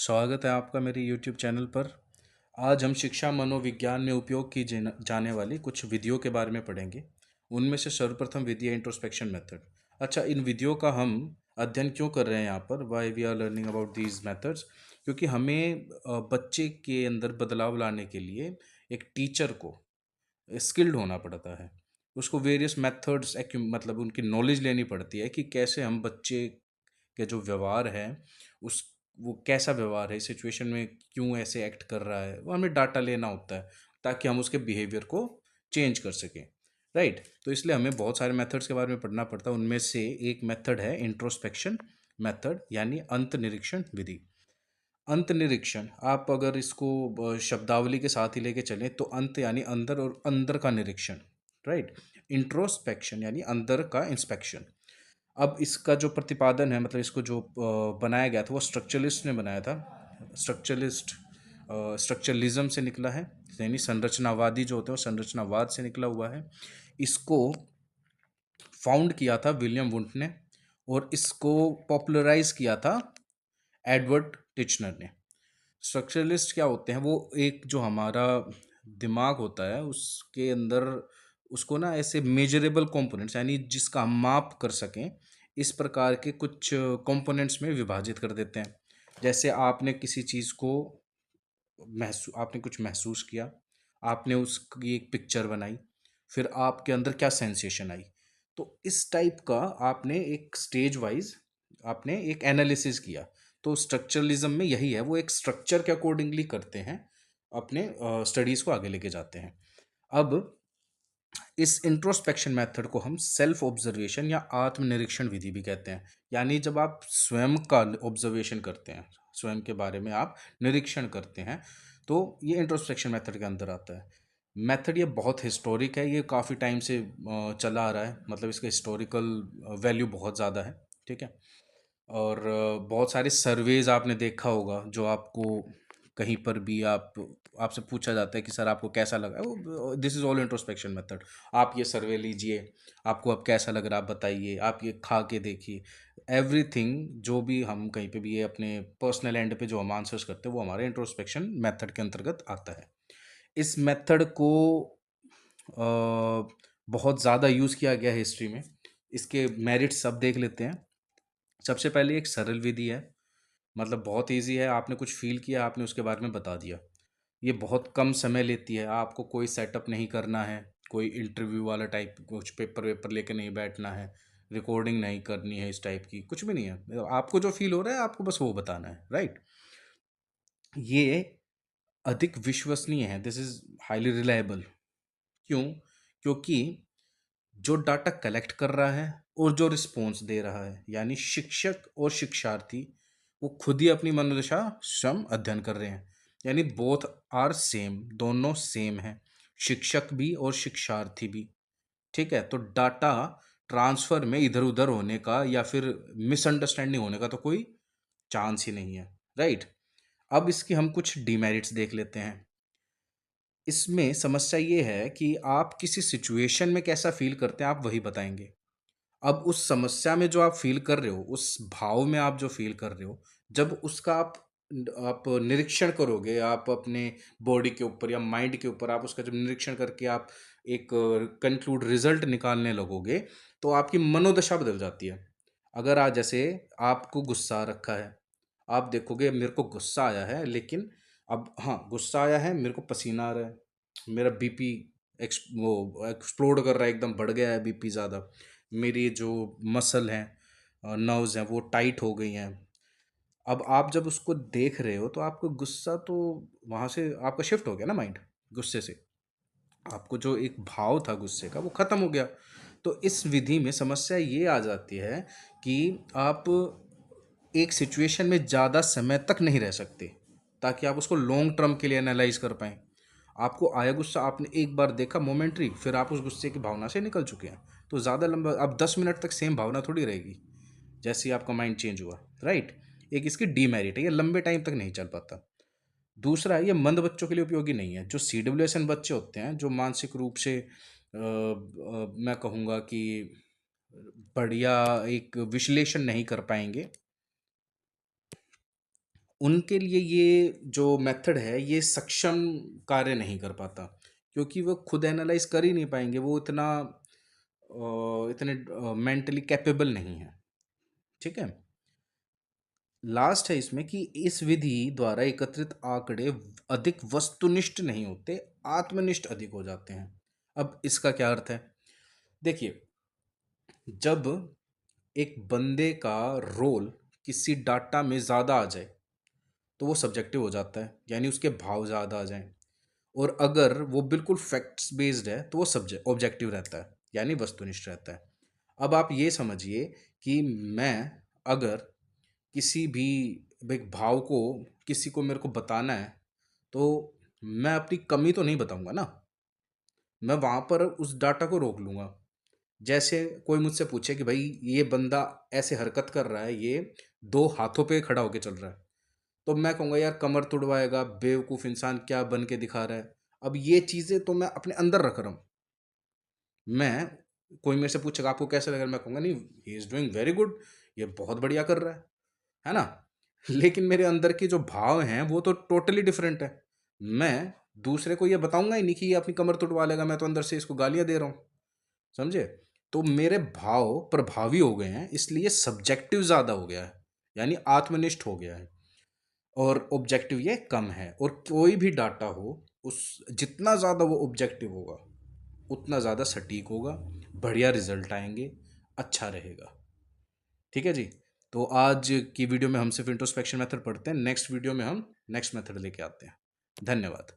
स्वागत है आपका मेरे YouTube चैनल पर। आज हम शिक्षा मनोविज्ञान में उपयोग की जाने वाली कुछ विधियों के बारे में पढ़ेंगे। उनमें से सर्वप्रथम विधि है इंट्रोस्पेक्शन मेथड। अच्छा, इन विधियों का हम अध्ययन क्यों कर रहे हैं यहाँ पर? Why we are learning about these methods? क्योंकि हमें बच्चे के अंदर बदलाव लाने के लिए एक टीचर को स्किल्ड होना पड़ता है। उसको वेरियस मेथड्स मतलब उनकी नॉलेज लेनी पड़ती है कि कैसे हम बच्चे के जो व्यवहार है उस वो कैसा व्यवहार है, सिचुएशन में क्यों ऐसे एक्ट कर रहा है, वो हमें डाटा लेना होता है ताकि हम उसके बिहेवियर को चेंज कर सकें। राइट, तो इसलिए हमें बहुत सारे मेथड्स के बारे में पढ़ना पड़ता है। उनमें से एक मेथड है इंट्रोस्पेक्शन मेथड यानी अंत निरीक्षण विधि। अंत निरीक्षण, आप अगर इसको शब्दावली के साथ ही लेके चलें तो अंत यानी अंदर और अंदर का निरीक्षण। राइट, इंट्रोस्पेक्शन यानी अंदर का इंस्पेक्शन। अब इसका जो प्रतिपादन है, मतलब इसको जो बनाया गया था वो स्ट्रक्चरलिस्ट ने बनाया था। स्ट्रक्चरलिस्ट स्ट्रक्चरलिज्म से निकला है, यानी संरचनावादी जो होते हैं वो संरचनावाद से निकला हुआ है। इसको फाउंड किया था विलियम वुंट ने और इसको पॉपुलराइज किया था एडवर्ड टिचनर ने। स्ट्रक्चरलिस्ट क्या होते हैं? वो एक जो हमारा दिमाग होता है उसके अंदर उसको ना ऐसे मेजरेबल कंपोनेंट्स यानी जिसका हम माप कर सकें, इस प्रकार के कुछ कंपोनेंट्स में विभाजित कर देते हैं। जैसे आपने किसी चीज़ को आपने कुछ महसूस किया, आपने उसकी एक पिक्चर बनाई, फिर आपके अंदर क्या सेंसेशन आई। तो इस टाइप का आपने एक स्टेज वाइज आपने एक एनालिसिस किया। तो स्ट्रक्चरलिज्म में यही है, वो एक स्ट्रक्चर के अकॉर्डिंगली करते हैं, अपने स्टडीज़ को आगे लेके जाते हैं। अब इस इंट्रोस्पेक्शन मेथड को हम सेल्फ ऑब्जर्वेशन या आत्मनिरीक्षण विधि भी कहते हैं। यानी जब आप स्वयं का ऑब्जर्वेशन करते हैं, स्वयं के बारे में आप निरीक्षण करते हैं, तो ये इंट्रोस्पेक्शन मेथड के अंदर आता है। मेथड ये बहुत हिस्टोरिक है, ये काफ़ी टाइम से चला आ रहा है, मतलब इसका हिस्टोरिकल वैल्यू बहुत ज़्यादा है। ठीक है, और बहुत सारे सर्वेज आपने देखा होगा जो आपको कहीं पर भी आपसे पूछा जाता है कि सर आपको कैसा लगा। This is all introspection method. आप ये सर्वे लीजिए, आपको अब कैसा लग रहा है आप बताइए, आप ये खा के देखिए। एवरीथिंग जो भी हम कहीं पे भी ये अपने पर्सनल एंड पे जो हम आंसर्स करते हैं वो हमारे इंट्रोस्पेक्शन मेथड के अंतर्गत आता है। इस मेथड को बहुत ज़्यादा यूज़ किया गया है हिस्ट्री में। इसके मेरिट्स सब देख लेते हैं। सबसे पहले एक सरल विधि है, मतलब बहुत इजी है। आपने कुछ फील किया, आपने उसके बारे में बता दिया। ये बहुत कम समय लेती है, आपको कोई सेटअप नहीं करना है, कोई इंटरव्यू वाला टाइप कुछ पेपर वेपर लेके नहीं बैठना है, रिकॉर्डिंग नहीं करनी है, इस टाइप की कुछ भी नहीं है। आपको जो फील हो रहा है आपको बस वो बताना है। राइट, ये अधिक विश्वसनीय है, दिस इज हाईली रिलायबल। क्यों? क्योंकि जो डाटा कलेक्ट कर रहा है और जो रिस्पॉन्स दे रहा है, यानी शिक्षक और शिक्षार्थी, वो खुद ही अपनी मनोदशा स्वयं अध्ययन कर रहे हैं। यानी बोथ आर सेम, दोनों सेम है, शिक्षक भी और शिक्षार्थी भी। ठीक है, तो डाटा ट्रांसफर में इधर उधर होने का या फिर मिसअंडरस्टैंडिंग होने का तो कोई चांस ही नहीं है। राइट, अब इसकी हम कुछ डिमेरिट्स देख लेते हैं। इसमें समस्या ये है कि आप किसी सिचुएशन में कैसा फील करते हैं आप वही बताएंगे। अब उस समस्या में जो आप फ़ील कर रहे हो, उस भाव में आप जो फ़ील कर रहे हो, जब उसका आप निरीक्षण करोगे, आप अपने बॉडी के ऊपर या माइंड के ऊपर आप उसका जब निरीक्षण करके आप एक कंक्लूड रिज़ल्ट निकालने लगोगे, तो आपकी मनोदशा बदल जाती है। अगर आज जैसे आपको गुस्सा आ रखा है, आप देखोगे मेरे को गुस्सा आया है, लेकिन अब हाँ, गुस्सा आया है, मेरे को पसीना आ रहा है, मेरा बीपी वो एक्सप्लोड कर रहा है, एकदम बढ़ गया है बीपी ज़्यादा, मेरी जो मसल हैं, नर्व्स हैं वो टाइट हो गई हैं। अब आप जब उसको देख रहे हो तो आपको गुस्सा तो वहाँ से आपका शिफ्ट हो गया ना माइंड, गुस्से से आपको जो एक भाव था गुस्से का वो ख़त्म हो गया। तो इस विधि में समस्या ये आ जाती है कि आप एक सिचुएशन में ज़्यादा समय तक नहीं रह सकते ताकि आप उसको लॉन्ग टर्म के लिए एनालाइज कर पाएँ। आपको आया गुस्सा, आपने एक बार देखा मोमेंट्री, फिर आप उस गुस्से की भावना से निकल चुके हैं। तो ज़्यादा लंबा अब 10 मिनट तक सेम भावना थोड़ी रहेगी जैसे ही आपका माइंड चेंज हुआ। राइट, एक इसकी डीमेरिट है, ये लंबे टाइम तक नहीं चल पाता। दूसरा, ये मंद बच्चों के लिए उपयोगी नहीं है। जो CWSN बच्चे होते हैं, जो मानसिक रूप से मैं कहूँगा कि बढ़िया एक विश्लेषण नहीं कर पाएंगे, उनके लिए ये जो मेथड है ये सक्षम कार्य नहीं कर पाता, क्योंकि वो खुद एनालाइज कर ही नहीं पाएंगे, वो इतने मेंटली कैपेबल नहीं है। ठीक है। लास्ट है इसमें कि इस विधि द्वारा एकत्रित आंकड़े अधिक वस्तुनिष्ठ नहीं होते, आत्मनिष्ठ अधिक हो जाते हैं। अब इसका क्या अर्थ है? देखिए, जब एक बंदे का रोल किसी डाटा में ज़्यादा आ जाए तो वो सब्जेक्टिव हो जाता है, यानी उसके भाव ज़्यादा आ जाएं। और अगर वो बिल्कुल फैक्ट्स बेस्ड है तो वो सब्जेक्ट ऑब्जेक्टिव रहता है, यानी वस्तुनिष्ठ रहता है। अब आप ये समझिए कि मैं अगर किसी भी एक भाव को किसी को मेरे को बताना है, तो मैं अपनी कमी तो नहीं बताऊंगा ना, मैं वहां पर उस डाटा को रोक लूंगा। जैसे कोई मुझसे पूछे कि भाई ये बंदा ऐसे हरकत कर रहा है, ये दो हाथों पे खड़ा होके चल रहा है, तो मैं कहूँगा यार कमर तुड़वाएगा, बेवकूफ़ इंसान क्या बन के दिखा रहा है। अब ये चीज़ें तो मैं अपने अंदर रख रहा हूँ। मैं कोई मेरे से पूछेगा आपको कैसा लग रहा है, मैं कहूँगा नहीं, he is doing very good, ये बहुत बढ़िया कर रहा है ना? लेकिन मेरे अंदर के जो भाव हैं वो तो टोटली डिफरेंट है। मैं दूसरे को ये बताऊँगा ही नहीं कि ये अपनी कमर तुड़वा लेगा, मैं तो अंदर से इसको गालियाँ दे रहा हूँ। समझे? तो मेरे भाव प्रभावी हो गए हैं, इसलिए सब्जेक्टिव ज़्यादा हो गया है, यानी आत्मनिष्ठ हो गया है। और ऑब्जेक्टिव ये कम है। और कोई भी डाटा हो, उस जितना ज़्यादा वो ऑब्जेक्टिव होगा उतना ज़्यादा सटीक होगा, बढ़िया रिजल्ट आएंगे, अच्छा रहेगा। ठीक है जी। तो आज की वीडियो में हम सिर्फ इंट्रोस्पेक्शन मेथड पढ़ते हैं, नेक्स्ट वीडियो में हम नेक्स्ट मेथड लेके आते हैं। धन्यवाद।